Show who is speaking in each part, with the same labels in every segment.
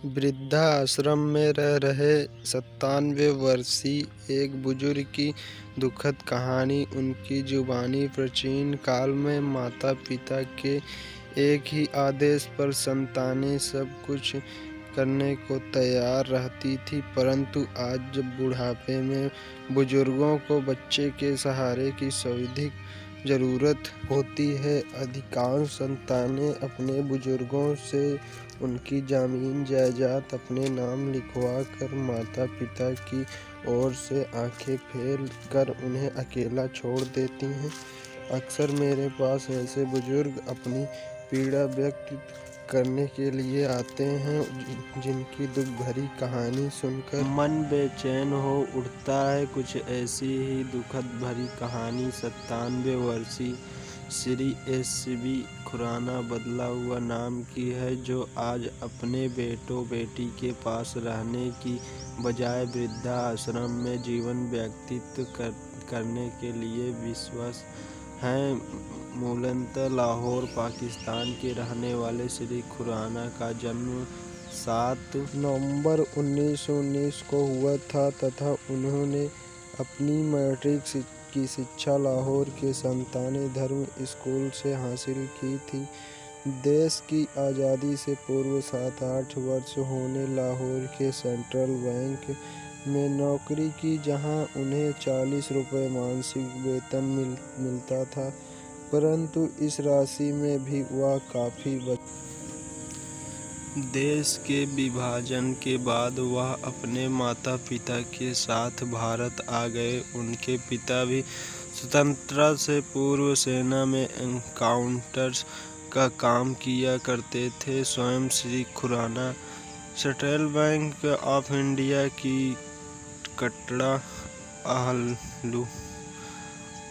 Speaker 1: वृद्धाश्रम में रह रहे 97 वर्षीय एक बुजुर्ग की दुखद कहानी। उनकी जुबानी प्राचीन काल में माता पिता के एक ही आदेश पर संतानें सब कुछ करने को तैयार रहती थी, परंतु आज जब बुढ़ापे में बुजुर्गों को बच्चे के सहारे की सर्वाधिक ज़रूरत होती है, अधिकांश संतानें अपने बुजुर्गों से उनकी ज़मीन जायदाद अपने नाम लिखवा कर माता पिता की ओर से आंखें फेर कर उन्हें अकेला छोड़ देती हैं। अक्सर मेरे पास ऐसे बुजुर्ग अपनी पीड़ा व्यक्त करने के लिए आते हैं, जिनकी दुख भरी कहानी सुनकर मन बेचैन हो उठता है। कुछ ऐसी ही दुखद भरी कहानी 97 वर्षीय श्री एस.बी. खुराना बदला हुआ नाम की है, जो आज अपने बेटों बेटी के पास रहने की बजाय वृद्धाश्रम में जीवन व्यतीत करने के लिए विवश हैं। मूलतः लाहौर पाकिस्तान के रहने वाले श्री खुराना का जन्म 7 नवंबर 1919 को हुआ था तथा उन्होंने अपनी मैट्रिक की शिक्षा लाहौर के संतानी धर्म स्कूल से हासिल की थी। देश की आज़ादी से पूर्व 7-8 वर्ष होने लाहौर के सेंट्रल बैंक में नौकरी की, जहां उन्हें 40 रुपये मासिक वेतन मिलता था, परंतु इस राशि में भी वह काफ़ी देश के विभाजन के बाद वह अपने माता पिता के साथ भारत आ गए। उनके पिता भी स्वतंत्रता से पूर्व सेना में एनकाउंटर्स का काम किया करते थे। स्वयं Shri Khurana central bank of India की कटड़ा,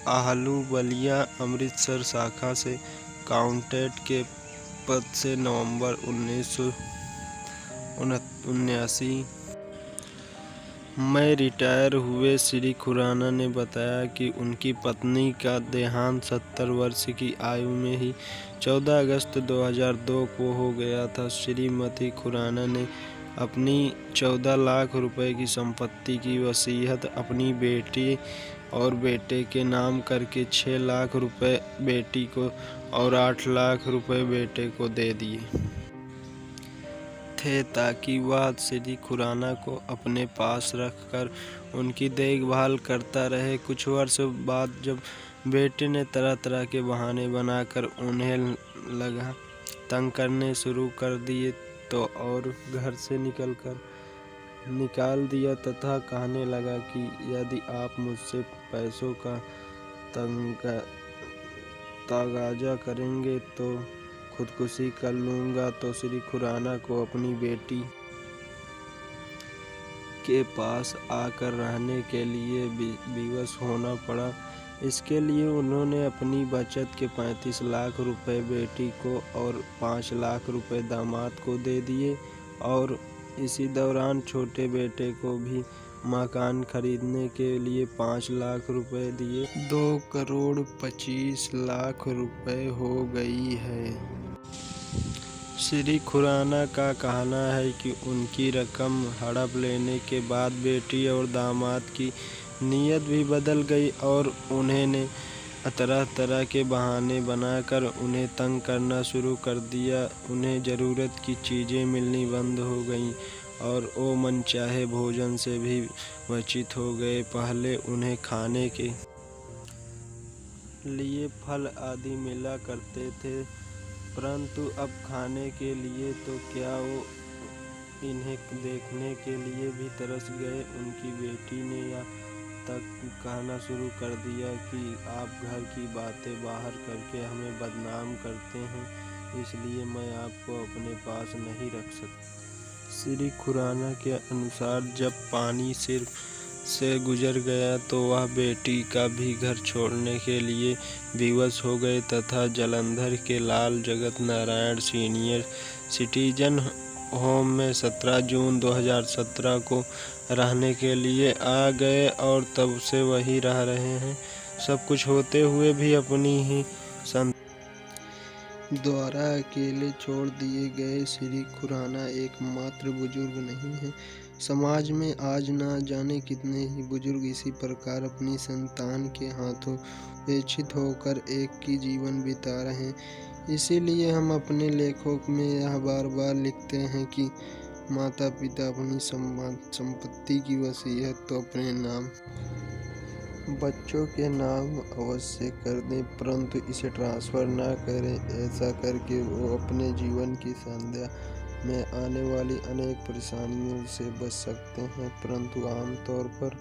Speaker 1: आहलूवालिया, अमृतसर शाखा से अकाउंटेंट के पद से नवंबर 1979 में रिटायर हुए। श्री खुराना ने बताया कि उनकी पत्नी का देहांत 70 वर्ष की आयु में ही 14 अगस्त 2002 को हो गया था। श्रीमती खुराना ने अपनी 14 लाख रुपए की संपत्ति की वसीयत अपनी बेटी और बेटे के नाम करके 6 लाख रुपए बेटी को और 8 लाख रुपए बेटे को दे दिए थे, ताकि वह श्री खुराना को अपने पास रखकर उनकी देखभाल करता रहे। कुछ वर्ष बाद जब बेटे ने तरह तरह के बहाने बनाकर उन्हें लगा तंग करने शुरू कर दिए, तो और घर से निकाल दिया तथा कहने लगा कि यदि आप मुझसे पैसों का तगाजा करेंगे तो खुदकुशी कर लूँगा। तो श्री खुराना को अपनी बेटी के पास आकर रहने के लिए विवश होना पड़ा। इसके लिए उन्होंने अपनी बचत के 35 लाख रुपए बेटी को और 5 लाख रुपए दामाद को दे दिए, और इसी दौरान छोटे बेटे को भी मकान खरीदने के लिए 5 लाख रुपए दिए। 2 करोड़ 25 लाख रुपए हो गई है। श्री खुराना का कहना है कि उनकी रकम हड़प लेने के बाद बेटी और दामाद की नीयत भी बदल गई और उन्होंने तरह तरह के बहाने बनाकर उन्हें तंग करना शुरू कर दिया। उन्हें ज़रूरत की चीज़ें मिलनी बंद हो गईं और वो मनचाहे भोजन से भी वंचित हो गए। पहले उन्हें खाने के लिए फल आदि मिला करते थे, परंतु अब खाने के लिए तो क्या, वो इन्हें देखने के लिए भी तरस गए। उनकी बेटी ने यहाँ तक कहना शुरू कर दिया कि आप घर की बातें बाहर करके हमें बदनाम करते हैं, इसलिए मैं आपको अपने पास नहीं रख सकती। श्री खुराना के अनुसार जब पानी सिर से गुजर गया तो वह बेटी का भी घर छोड़ने के लिए विवश हो गए तथा जालंधर के लाल Jagat Narayan senior citizen home में 17 जून 2017 को रहने के लिए आ गए और तब से वहीं रह रहे हैं। सब कुछ होते हुए भी अपनी ही द्वारा अकेले छोड़ दिए गए श्री खुराना एकमात्र बुजुर्ग नहीं हैं। समाज में आज न जाने कितने ही बुजुर्ग इसी प्रकार अपनी संतान के हाथों उपेक्षित होकर एक ही जीवन बिता रहे हैं। इसीलिए हम अपने लेखों में यह बार बार लिखते हैं कि माता पिता अपनी संपत्ति की वसीयत तो अपने नाम बच्चों के नाम अवश्य कर दें, परंतु इसे ट्रांसफ़र न करें। ऐसा करके वो अपने जीवन की संध्या में आने वाली अनेक परेशानियों से बच सकते हैं, परंतु आमतौर पर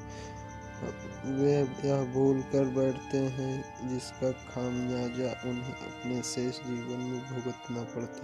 Speaker 1: वे यह भूल कर बैठते हैं जिसका खामियाजा उन्हें अपने शेष जीवन में भुगतना पड़ता है।